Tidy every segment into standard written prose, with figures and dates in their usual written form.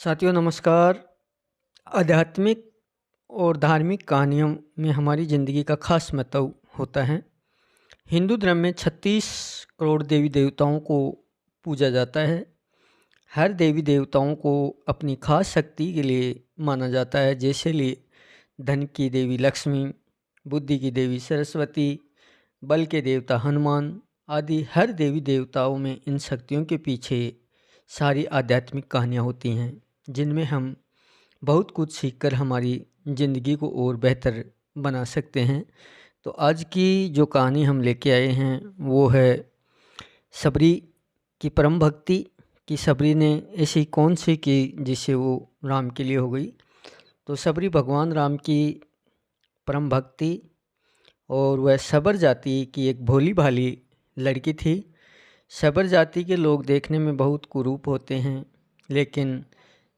साथियों नमस्कार। आध्यात्मिक और धार्मिक कहानियों में हमारी ज़िंदगी का खास महत्व होता है। हिंदू धर्म में 36 करोड़ देवी देवताओं को पूजा जाता है। हर देवी देवताओं को अपनी खास शक्ति के लिए माना जाता है। जैसे लिए धन की देवी लक्ष्मी, बुद्धि की देवी सरस्वती, बल के देवता हनुमान आदि। हर देवी देवताओं में इन शक्तियों के पीछे सारी आध्यात्मिक कहानियाँ होती हैं, जिनमें हम बहुत कुछ सीखकर हमारी ज़िंदगी को और बेहतर बना सकते हैं। तो आज की जो कहानी हम लेके आए हैं वो है सबरी की परम भक्ति। कि सबरी ने ऐसी कौन सी की जिससे वो राम के लिए हो गई। तो सबरी भगवान राम की परम भक्ति और वह सबर जाति की एक भोली भाली लड़की थी। सबर जाति के लोग देखने में बहुत कुरूप होते हैं, लेकिन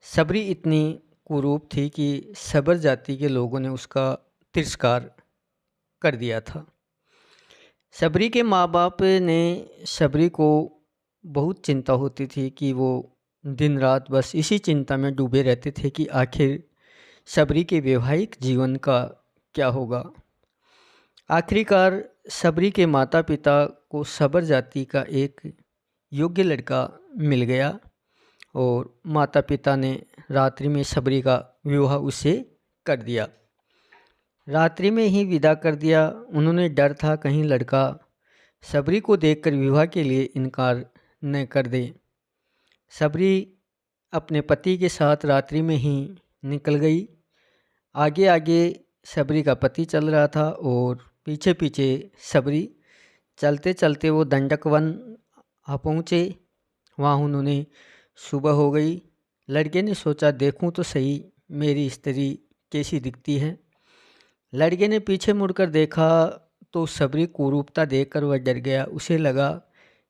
सबरी इतनी कुरूप थी कि सबर जाति के लोगों ने उसका तिरस्कार कर दिया था। सबरी के माँ बाप ने सबरी को बहुत चिंता होती थी कि वो दिन रात बस इसी चिंता में डूबे रहते थे कि आखिर सबरी के वैवाहिक जीवन का क्या होगा। आखिरकार सबरी के माता पिता को सबर जाति का एक योग्य लड़का मिल गया और माता पिता ने रात्रि में सबरी का विवाह उससे कर दिया। रात्रि में ही विदा कर दिया। उन्होंने डर था कहीं लड़का सबरी को देखकर विवाह के लिए इनकार न कर दे। सबरी अपने पति के साथ रात्रि में ही निकल गई। आगे आगे सबरी का पति चल रहा था और पीछे पीछे सबरी। चलते चलते वो दंडक वन आ पहुँचे। वहाँ उन्होंने सुबह हो गई। लड़के ने सोचा देखूं तो सही मेरी स्त्री कैसी दिखती है। लड़के ने पीछे मुड़कर देखा तो सबरी कुरूपता देखकर वह डर गया। उसे लगा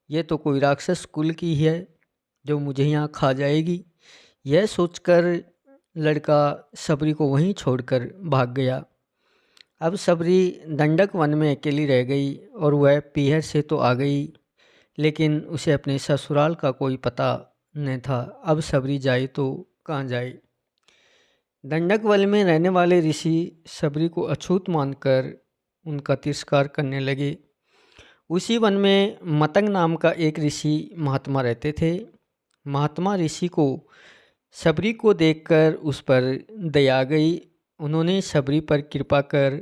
यह तो कोई राक्षस कुल की है जो मुझे यहाँ खा जाएगी। यह सोचकर लड़का सबरी को वहीं छोड़कर भाग गया। अब सबरी दंडक वन में अकेली रह गई और वह पीहर से तो आ गई, लेकिन उसे अपने ससुराल का कोई पता न था। अब सबरी जाए तो कहाँ जाए। दंडक वन में रहने वाले ऋषि सबरी को अछूत मानकर उनका तिरस्कार करने लगे। उसी वन में मतंग नाम का एक ऋषि महात्मा रहते थे। महात्मा ऋषि को सबरी को देखकर उस पर दया गई। उन्होंने सबरी पर कृपा कर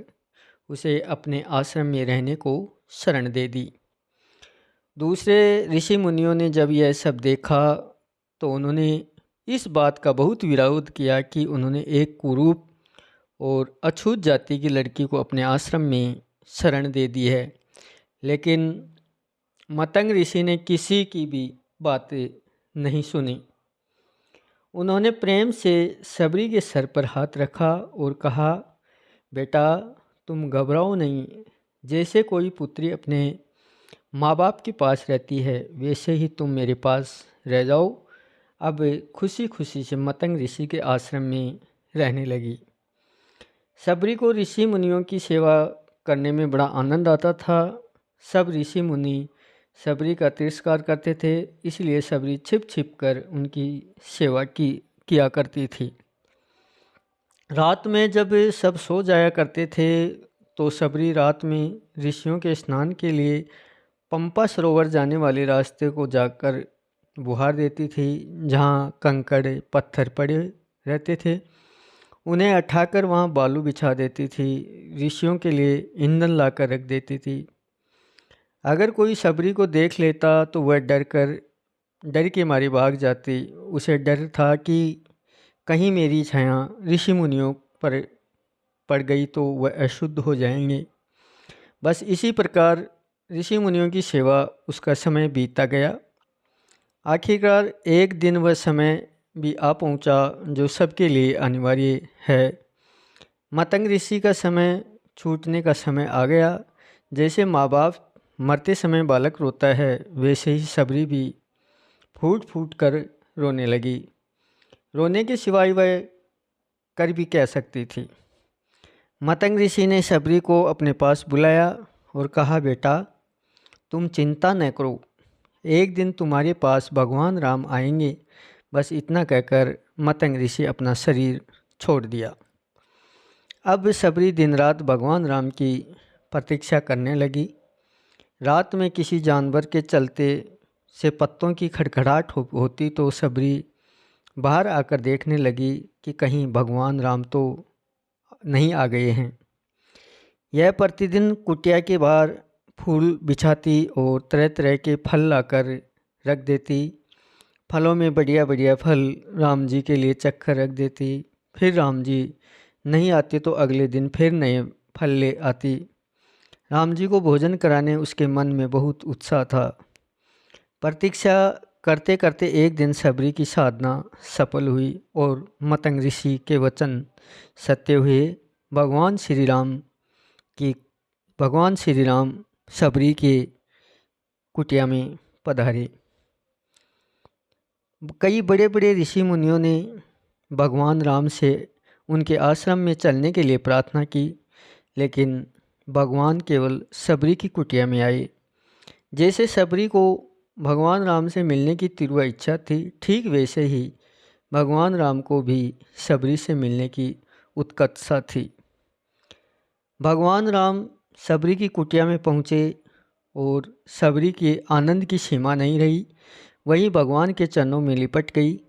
उसे अपने आश्रम में रहने को शरण दे दी। दूसरे ऋषि मुनियों ने जब यह सब देखा तो उन्होंने इस बात का बहुत विरोध किया कि उन्होंने एक कुरूप और अछूत जाति की लड़की को अपने आश्रम में शरण दे दी है। लेकिन मतंग ऋषि ने किसी की भी बात नहीं सुनी। उन्होंने प्रेम से सबरी के सर पर हाथ रखा और कहा, बेटा तुम घबराओ नहीं। जैसे कोई पुत्री अपने माँ बाप के पास रहती है वैसे ही तुम मेरे पास रह जाओ। अब खुशी खुशी से मतंग ऋषि के आश्रम में रहने लगी। सबरी को ऋषि मुनियों की सेवा करने में बड़ा आनंद आता था। सब ऋषि मुनि सबरी का तिरस्कार करते थे, इसलिए सबरी छिप छिप कर उनकी सेवा किया करती थी। रात में जब सब सो जाया करते थे तो सबरी रात में ऋषियों के स्नान के लिए पंपा सरोवर जाने वाले रास्ते को जाकर बुहार देती थी। जहाँ कंकड़ पत्थर पड़े रहते थे उन्हें उठाकर वहाँ बालू बिछा देती थी। ऋषियों के लिए ईंधन लाकर रख देती थी। अगर कोई सबरी को देख लेता तो वह डर के मारे भाग जाती। उसे डर था कि कहीं मेरी छाया ऋषि मुनियों पर पड़ गई तो वह अशुद्ध हो जाएंगे। बस इसी प्रकार ऋषि मुनियों की सेवा उसका समय बीतता गया। आखिरकार एक दिन वह समय भी आ पहुंचा जो सबके लिए अनिवार्य है। मतंग ऋषि का समय छूटने का समय आ गया। जैसे माँ बाप मरते समय बालक रोता है वैसे ही सबरी भी फूट फूट कर रोने लगी। रोने के सिवाय वह कर भी कह सकती थी। मतंग ऋषि ने सबरी को अपने पास बुलाया और कहा, बेटा तुम चिंता न करो, एक दिन तुम्हारे पास भगवान राम आएंगे। बस इतना कहकर मतंग ऋषि अपना शरीर छोड़ दिया। अब सबरी दिन रात भगवान राम की प्रतीक्षा करने लगी। रात में किसी जानवर के चलते से पत्तों की खड़खड़ाहट होती तो सबरी बाहर आकर देखने लगी कि कहीं भगवान राम तो नहीं आ गए हैं। यह प्रतिदिन कुटिया के बाहर फूल बिछाती और तरह तरह के फल लाकर रख देती। फलों में बढ़िया बढ़िया फल राम जी के लिए चक्कर रख देती। फिर राम जी नहीं आते तो अगले दिन फिर नए फल ले आती। राम जी को भोजन कराने उसके मन में बहुत उत्साह था। प्रतीक्षा करते करते एक दिन सबरी की साधना सफल हुई और मतंग ऋषि के वचन सत्य हुए। भगवान श्री राम सबरी के कुटिया में पधारे। कई बड़े बड़े ऋषि मुनियों ने भगवान राम से उनके आश्रम में चलने के लिए प्रार्थना की, लेकिन भगवान केवल सबरी की कुटिया में आए। जैसे सबरी को भगवान राम से मिलने की तीव्र इच्छा थी, ठीक वैसे ही भगवान राम को भी सबरी से मिलने की उत्कंठा थी। भगवान राम सबरी की कुटिया में पहुँचे और सबरी के आनंद की सीमा नहीं रही। वहीं भगवान के चरणों में लिपट गई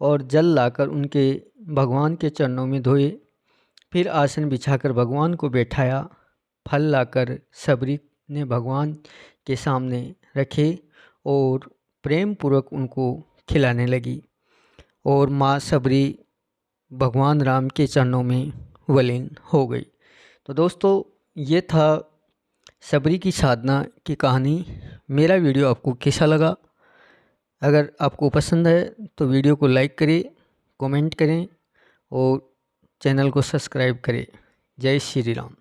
और जल लाकर उनके भगवान के चरणों में धोए। फिर आसन बिछाकर भगवान को बैठाया। फल लाकर सबरी ने भगवान के सामने रखे और प्रेम पूर्वक उनको खिलाने लगी और माँ सबरी भगवान राम के चरणों में विलीन हो गई। तो दोस्तों, ये था सबरी की साधना की कहानी। मेरा वीडियो आपको कैसा लगा? अगर आपको पसंद है तो वीडियो को लाइक करें, कमेंट करें और चैनल को सब्सक्राइब करें। जय श्री राम।